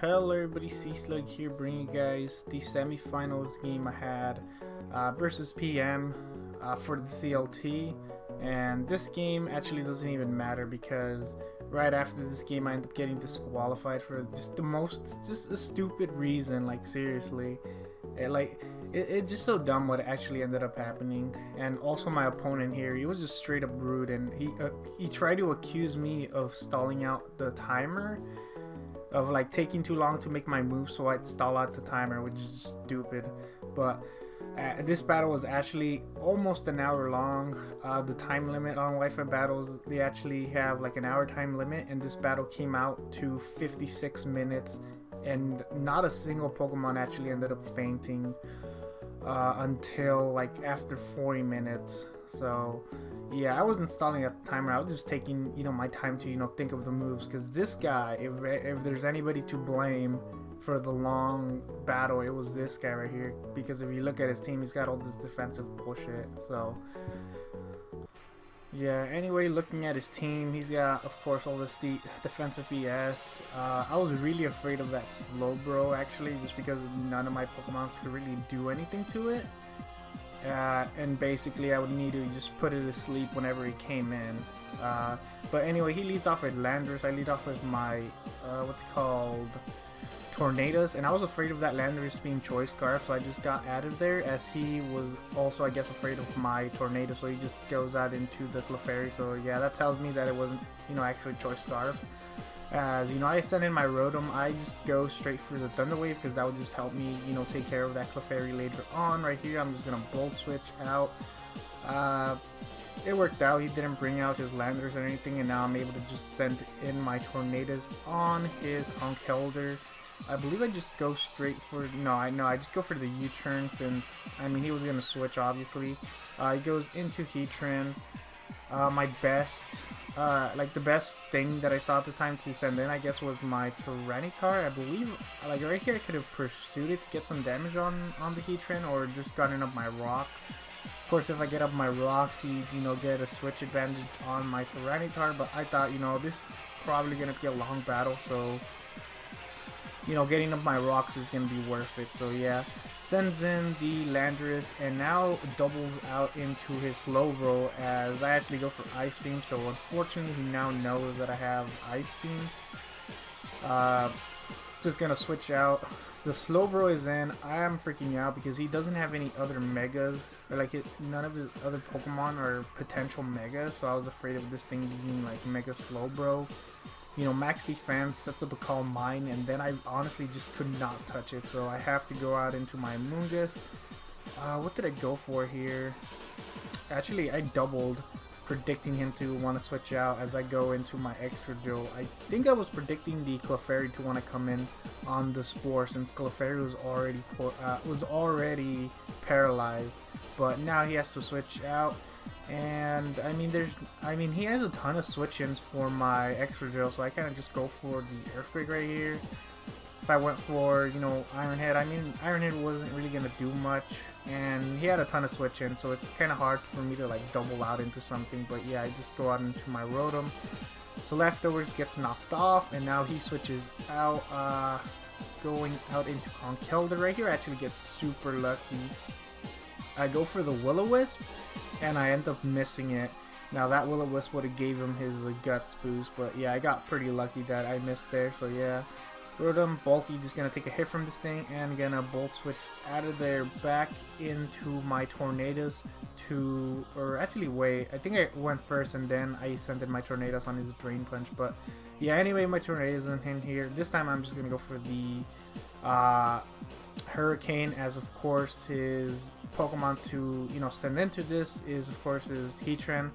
Hello everybody, SeaSlug here, bringing you guys the semifinals game I had versus PM for the CLT. And this game actually doesn't even matter because right after this game I end up getting disqualified for just a stupid reason. Like seriously, it's just so dumb what actually ended up happening. And also my opponent here, he was just straight up rude, and he tried to accuse me of stalling out the timer, of like taking too long to make my move, so I'd stall out the timer, which is just stupid. But this battle was actually almost an hour long. The time limit on Wi-Fi battles, they actually have like an hour time limit, and this battle came out to 56 minutes, and not a single Pokemon actually ended up fainting until like after 40 minutes. So yeah, I wasn't stalling at the timer. I was just taking, my time to, think of the moves. Because this guy, if there's anybody to blame for the long battle, it was this guy right here. Because if you look at his team, he's got all this defensive bullshit. So yeah, anyway, looking at his team, he's got, of course, all this defensive BS. I was really afraid of that Slowbro, actually, just because none of my Pokemons could really do anything to it. And basically I would need to just put it to sleep whenever he came in. But anyway, he leads off with Landorus. I lead off with my, what's it called, Tornadoes, and I was afraid of that Landorus being Choice Scarf, so I just got out of there, as he was also, I guess, afraid of my Tornado, so he just goes out into the Clefairy. So yeah, that tells me that it wasn't, actually Choice Scarf. As I send in my Rotom, I just go straight for the Thunder Wave because that would just help me, take care of that Clefairy later on. Right here, I'm just gonna Bolt Switch out. It worked out. He didn't bring out his Landers or anything, and now I'm able to just send in my Tornadoes on his Conkeldurr. I believe I just go straight for I just go for the U-turn, since he was gonna switch obviously. He goes into Heatran. My best, the best thing that I saw at the time to send in, I guess, was my Tyranitar. I believe, right here, I could have pursued it to get some damage on the Heatran, or just gotten up my rocks. Of course, if I get up my rocks, he, get a switch advantage on my Tyranitar. But I thought, this is probably gonna be a long battle, so getting up my rocks is gonna be worth it. So yeah, sends in the Landorus, and now doubles out into his Slowbro, as I actually go for Ice Beam. So unfortunately, he now knows that I have Ice Beam. Just gonna switch out. The Slowbro is in. I am freaking out because he doesn't have any other Megas, or none of his other Pokemon are potential Megas. So I was afraid of this thing being like Mega Slowbro. Max defense, sets up a Calm Mind, and then I honestly just could not touch it, so I have to go out into my Mungus. What did I go for here? Actually, I doubled, predicting him to want to switch out as I go into my Extra Drill. I think I was predicting the Clefairy to want to come in on the Spore, since Clefairy was already paralyzed, but now he has to switch out. And he has a ton of switch-ins for my Extra Drill, so I kind of just go for the Earthquake right here. If I went for, Iron Head, Iron Head wasn't really gonna do much, and he had a ton of switch-ins, so it's kind of hard for me to double out into something. But yeah, I just go out into my Rotom. So Leftovers gets knocked off, and now he switches out, going out into Conkeldurr. Right here, I actually get super lucky. I go for the Will-O-Wisp, and I end up missing it. Now that Will-O-Wisp would have gave him his Guts boost, but yeah, I got pretty lucky that I missed there. So yeah, Rotom, Bulky, just gonna take a hit from this thing, and gonna Bolt Switch out of there back into my Tornadoes or actually wait, I think I went first and then I sent in my Tornadoes on his Drain Punch. But yeah, anyway, my Tornadoes in here. This time I'm just gonna go for the Hurricane, as of course his Pokemon to send into this is of course his Heatran.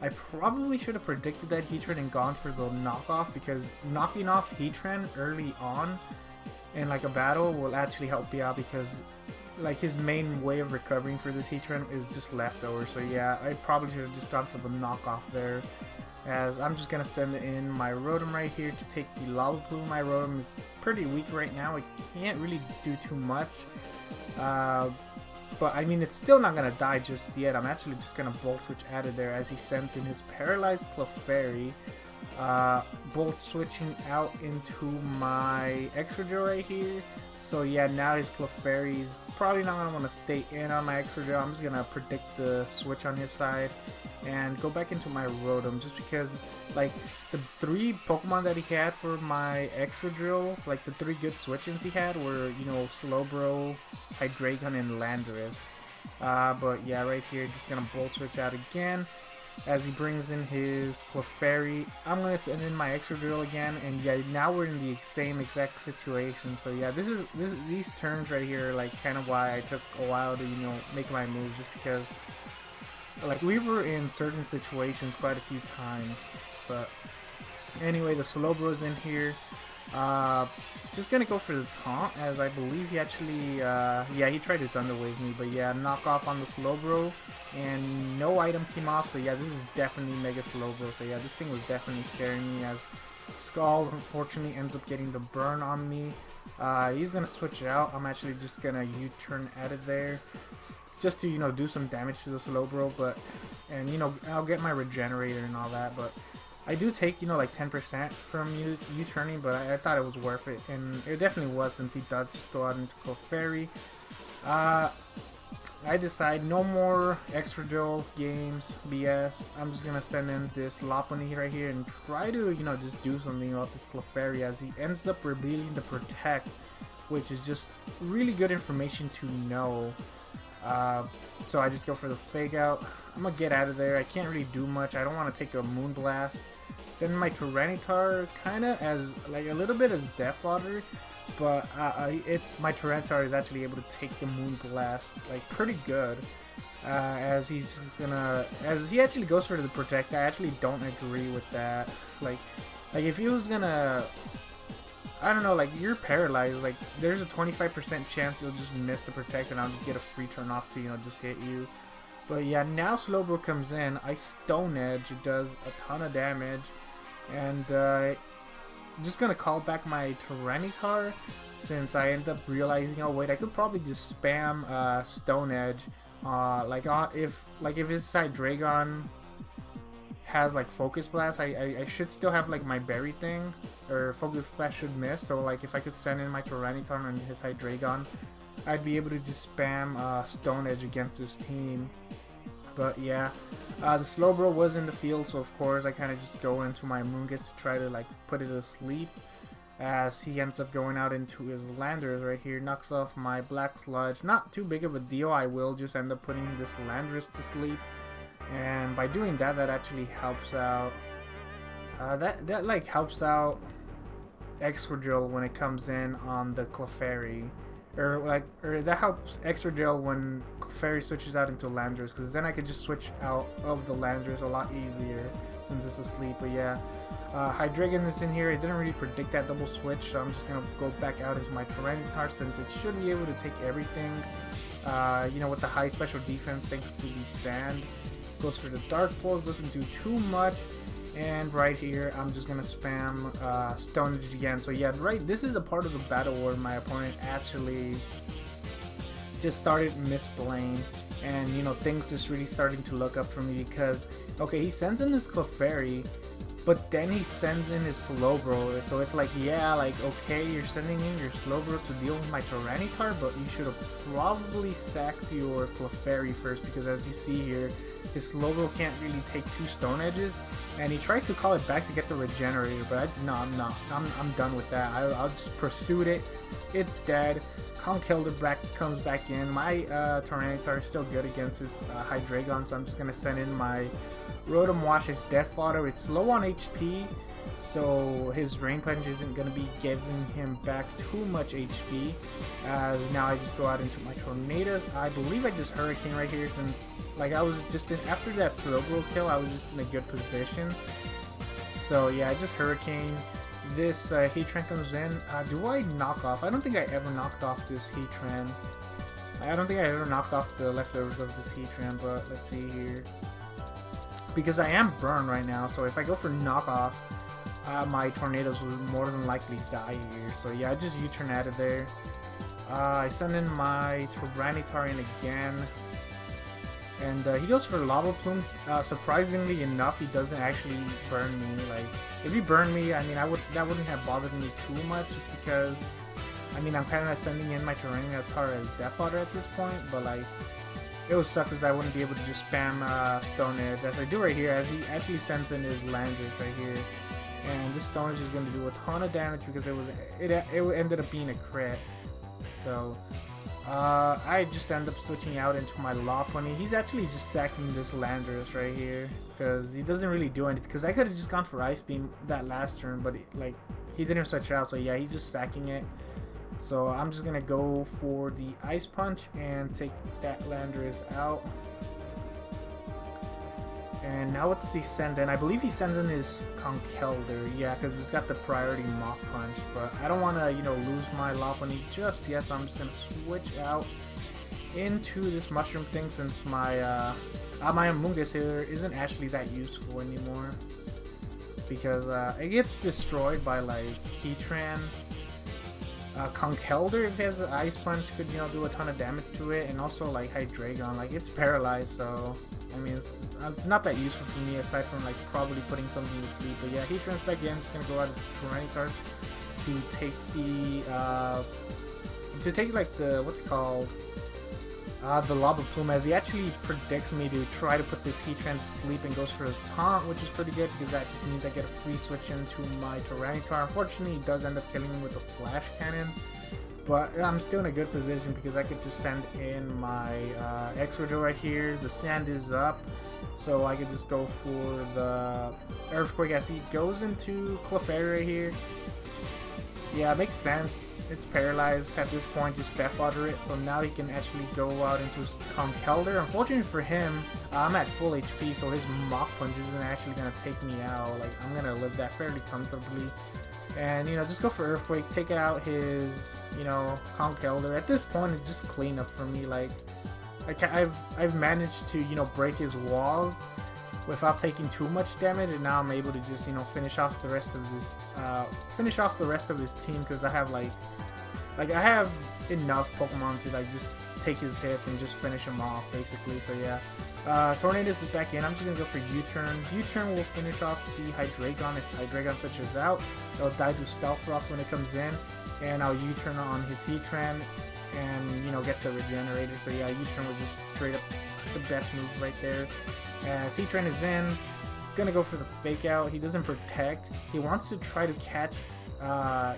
I probably should have predicted that Heatran and gone for the knockoff, because knocking off Heatran early on in a battle will actually help you out, because his main way of recovering for this Heatran is just Leftover. So yeah, I probably should have just gone for the knockoff there, as I'm just gonna send in my Rotom right here to take the Lava Plume. My Rotom is pretty weak right now. It can't really do too much. But it's still not gonna die just yet. I'm actually just gonna Bolt Switch out of there as he sends in his Paralyzed Clefairy. bolt switching out into my Excadrill right here. So yeah, now his Clefairy's probably not gonna want to stay in on my Excadrill. I'm just gonna predict the switch on his side and go back into my Rotom, just because like the 3 Pokemon that he had for my Excadrill, like the 3 good switch-ins he had were, you know, Slowbro, Hydreigon, and Landorus. But yeah, right here, just gonna Bolt Switch out again as he brings in his Clefairy. I'm gonna send in my Excadrill again, and yeah, now we're in the same exact situation. So yeah, these turns right here are like kind of why I took a while to, you know, make my moves, just because like we were in certain situations quite a few times. But anyway, the Slowbro's in here. Just gonna go for the taunt, as I believe he actually, yeah, he tried to Thunder Wave me, but yeah, knock off on the Slowbro, and no item came off, so yeah, this is definitely Mega Slowbro, so yeah, this thing was definitely scaring me, as Skull unfortunately ends up getting the burn on me. He's gonna switch it out. I'm actually just gonna U-turn out of there, just to, you know, do some damage to the Slowbro, but, and, you know, I'll get my Regenerator and all that, but I do take, you know, like 10% from U-turning, but I thought it was worth it, and it definitely was, since he does just go out into Clefairy. I decide no more Excadrill games, BS. I'm just gonna send in this Lopunny right here and try to, you know, just do something about this Clefairy, as he ends up revealing the Protect, which is just really good information to know. So I just go for the Fake Out. I'm gonna get out of there. I can't really do much. I don't want to take a Moonblast. Send my Tyranitar kinda as like a little bit as Death Fodder, but my Tyranitar is actually able to take the Moonblast like pretty good. As he actually goes for the Protect. I actually don't agree with that. Like if he was gonna, I don't know, like, you're paralyzed, like, there's a 25% chance you'll just miss the Protect and I'll just get a free turn off to, you know, just hit you. But yeah, now Slowbro comes in, I Stone Edge, it does a ton of damage, and just gonna call back my Tyranitar, since I end up realizing, oh wait, I could probably just spam Stone Edge, if his Hydreigon has like Focus Blast, I should still have like my berry thing, or Focus Blast should miss, so like if I could send in my Tyranitar and his Hydreigon, I'd be able to just spam Stone Edge against his team. But yeah, the Slowbro was in the field, so of course I kind of just go into my Moongus to try to like put it to sleep, as he ends up going out into his Landorus right here, knocks off my Black Sludge. Not too big of a deal, I will just end up putting this Landorus to sleep. And by doing that, that actually helps out. That like helps out Excadrill when it comes in on the Clefairy, or that helps Excadrill when Clefairy switches out into Landorus, because then I could just switch out of the Landorus a lot easier since it's asleep. But yeah, Hydreigon is in here. I didn't really predict that double switch, so I'm just gonna go back out into my Tyranitar, since it should be able to take everything. You know, with the high special defense thanks to the Sand. Goes for the Dark Pulse, doesn't do too much, and right here I'm just gonna spam Stone Edge again. So yeah, right, this is a part of the battle where my opponent actually just started misplaying, and you know, things just really starting to look up for me, because okay, he sends in his Clefairy, but then he sends in his Slowbro, so it's like, yeah, like, okay, you're sending in your Slowbro to deal with my Tyranitar, but you should have probably sacked your Clefairy first, because as you see here, his Slowbro can't really take 2 Stone Edges, and he tries to call it back to get the Regenerator, but no, I'm not. I'm done with that. I'll just pursue it. It's dead. Conkeldurr comes back in. My Tyranitar is still good against his Hydreigon, so I'm just gonna send in my Rotom Wash, his Death Fodder. It's low on HP, so his Rain Punch isn't going to be giving him back too much HP, as now I just go out into my Tornadoes. I believe I just Hurricane right here, since like I was just in, after that Slowbro kill, I was just in a good position. So yeah, I just Hurricane. This Heatran comes in. Do I knock off? I don't think I ever knocked off this Heatran. I don't think I ever knocked off the leftovers of this Heatran, but let's see here. Because I am burned right now, so if I go for knockoff, my Tornadoes will more than likely die here. So yeah, I just U-turn out of there. I send in my Tyranitar in again. And he goes for Lava Plume. Surprisingly enough, he doesn't actually burn me. Like, if he burned me, I mean, that wouldn't have bothered me too much, just because, I mean, I'm kind of sending in my Tyranitar as Death Fodder at this point, but like, it would suck because I wouldn't be able to just spam Stone Edge as I do right here, as he actually sends in his Landers right here. And this Stone Edge is going to do a ton of damage because it ended up being a crit. So I just end up switching out into my Lopunny. He's actually just sacking this Landorus right here because he doesn't really do anything. Because I could have just gone for Ice Beam that last turn, but like he didn't switch out. So yeah, he's just sacking it. So I'm just gonna go for the Ice Punch and take that Landorus out. And now what does he send in? I believe he sends in his Conkeldurr, yeah, because it's got the priority Mach Punch. But I don't want to, you know, lose my Lopunny just yet, so I'm just going to switch out into this Mushroom thing since my Amoonguss here isn't actually that useful anymore. Because it gets destroyed by, like, Heatran. Conkeldurr, if it has an Ice Punch, could, you know, do a ton of damage to it. And also, like, Hydreigon, like, it's paralyzed, so... I mean, it's not that useful for me aside from like probably putting something to sleep. But yeah, Heatran's back in. I'm just gonna go out of Tyranitar to take like the what's it called? The Lava Plume, as he actually predicts me to try to put this Heatran to sleep and goes for a taunt, which is pretty good because that just means I get a free switch into my Tyranitar. Unfortunately, he does end up killing me with a Flash Cannon. But I'm still in a good position because I could just send in my Exeggutor right here. The stand is up, so I could just go for the Earthquake as he goes into Clefairy right here. Yeah, it makes sense. It's paralyzed at this point, just Death Fodder it. So now he can actually go out into his Conkeldurr. Unfortunately for him, I'm at full HP, so his Mach Punch isn't actually going to take me out. Like, I'm going to live that fairly comfortably. And, you know, just go for Earthquake, take out his, you know, Conkeldurr. At this point, it's just cleanup for me. Like, I've managed to, you know, break his walls without taking too much damage, and now I'm able to just, you know, finish off the rest of his team because I have I have enough Pokemon to like just take his hits and just finish him off, basically. So yeah. Tornadus is back in. I'm just gonna go for U-turn. U-turn will finish off the Hydreigon. If Hydreigon switches out, it'll die to Stealth Rocks when it comes in, and I'll U-turn on his Heatran and, you know, get the Regenerator. So yeah, U-turn was just straight up the best move right there. As Heatran is in, gonna go for the Fake Out. He doesn't protect. He wants to try to catch.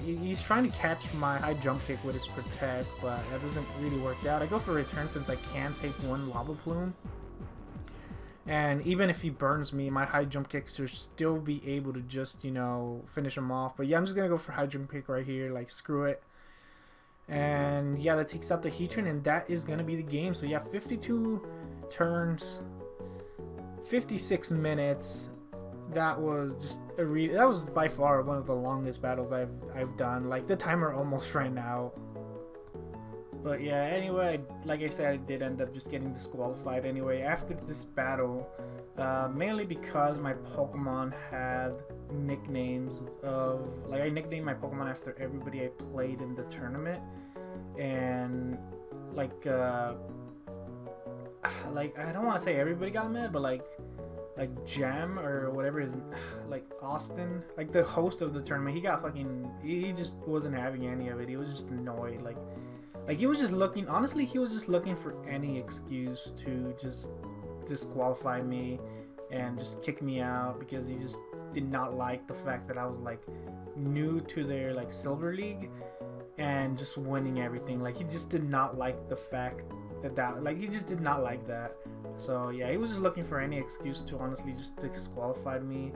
He's trying to catch my high jump kick with his Protect, but that doesn't really work out. I go for Return since I can take one Lava Plume. And even if he burns me, my high jump kicks should still be able to just, you know, finish him off. But yeah, I'm just going to go for high jump kick right here. Like, screw it. And yeah, that takes out the Heatran, and that is going to be the game. So yeah, 52 turns, 56 minutes. That was just that was by far one of the longest battles I've done. Like, the timer almost ran out. But yeah, anyway, like I said, I did end up just getting disqualified anyway after this battle, mainly because my Pokemon had nicknames of, like, I nicknamed my Pokemon after everybody I played in the tournament, and like I don't want to say everybody got mad, but like Jam or whatever is, like Austin, like the host of the tournament, he got fucking, he just wasn't having any of it. He was just annoyed, like he was just looking, honestly, he was just looking for any excuse to just disqualify me and just kick me out because he just did not like the fact that I was like new to their like Silver League and just winning everything. Like, he just did not like the fact that like, he just did not like that. So yeah, he was just looking for any excuse to honestly just disqualify me.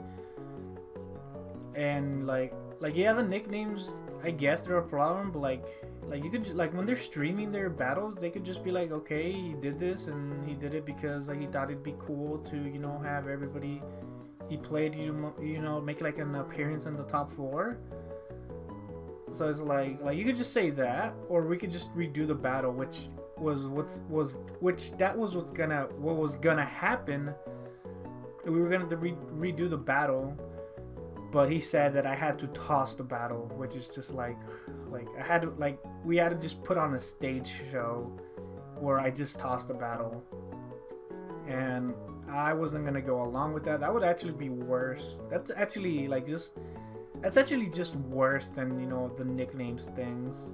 And like yeah, the nicknames, I guess they're a problem, but like you could, like, when they're streaming their battles, they could just be like, okay, he did this and he did it because like he thought it'd be cool to, you know, have everybody he played, you know, make like an appearance in the top 4. So it's like you could just say that, or we could just redo the battle, which was what was gonna happen. We were gonna redo the battle, but he said that I had to toss the battle, which is just like I had to, like, we had to just put on a stage show where I just tossed the battle. and I wasn't gonna go along with that. That would actually be worse. That's actually like that's actually just worse than, you know, the nicknames things.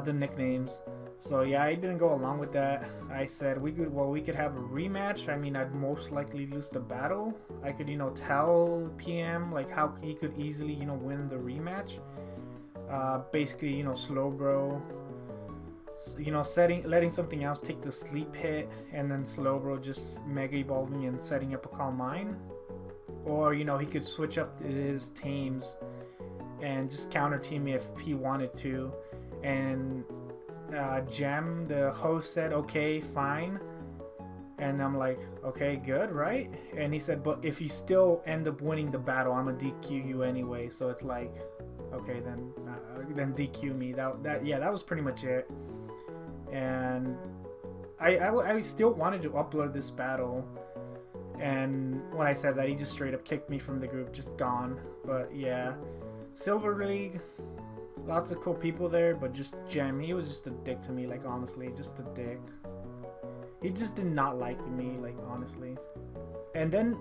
The nicknames. So yeah, I didn't go along with that. I said we could have a rematch. I mean, I'd most likely lose the battle. I could, you know, tell PM like how he could easily, you know, win the rematch. Basically, you know, Slowbro, you know, letting something else take the sleep hit, and then Slowbro just mega evolving and setting up a Calm Mind. Or, you know, he could switch up his teams and just counter team if he wanted to. And Gem, the host, said, okay, fine. And I'm like, okay, good, right? And he said, but if you still end up winning the battle, I'm gonna DQ you anyway. So it's like, okay, then DQ me. That was pretty much it. And I still wanted to upload this battle. And when I said that, he just straight up kicked me from the group, just gone. But yeah, Silver League, lots of cool people there, but just Gem, he was just a dick to me, like, honestly, just a dick. He just did not like me, like, honestly. And then,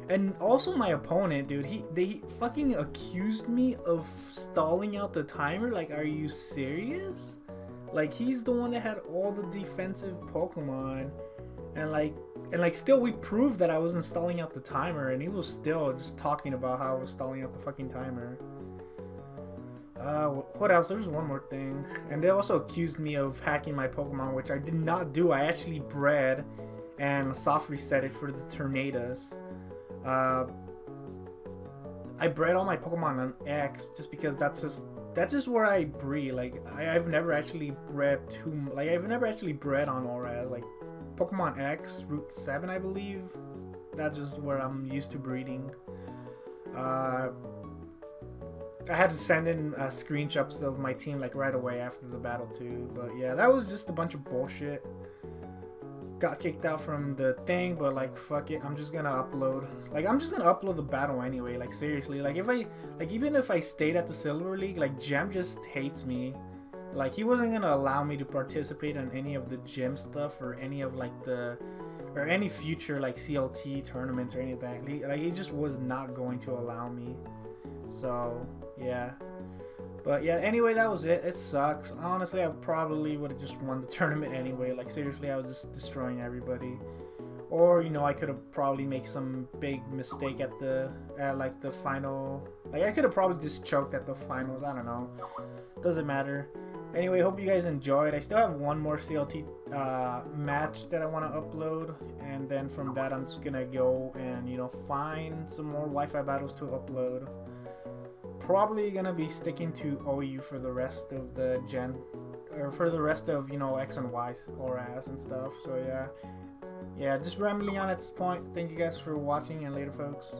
and also my opponent, dude, they fucking accused me of stalling out the timer. Like, are you serious? Like, he's the one that had all the defensive Pokemon, and like still we proved that I wasn't stalling out the timer, and he was still just talking about how I was stalling out the fucking timer. What else? There's one more thing. And they also accused me of hacking my Pokemon, which I did not do. I actually bred and soft reset it for the Tornadoes. I bred all my Pokemon on X just because that's just where I breed. Like, I've never actually bred I've never actually bred on Aura. Like, Pokemon X, Route 7, I believe. That's just where I'm used to breeding. I had to send in screenshots of my team like right away after the battle too. But yeah, that was just a bunch of bullshit. Got kicked out from the thing, but like, fuck it, I'm just gonna upload. Like, I'm just gonna upload the battle anyway. Like, seriously, like, even if I stayed at the Silver League, like, Gem just hates me. Like, he wasn't gonna allow me to participate in any of the gym stuff or any of like or any future like CLT tournaments or anything. Like, he just was not going to allow me. So yeah. But yeah, anyway, that was it. It sucks. Honestly, I probably would have just won the tournament anyway. Like, seriously, I was just destroying everybody. Or, you know, I could have probably made some big mistake at like the final. Like, I could have probably just choked at the finals. I don't know. Doesn't matter. Anyway, hope you guys enjoyed. I still have one more CLT match that I want to upload, and then from that I'm just gonna go and, you know, find some more Wi-Fi battles to upload. Probably gonna be sticking to OU for the rest of the gen, or for the rest of, you know, X and Y Auras and stuff. So yeah, just rambling on at this point. Thank you guys for watching, and later, folks.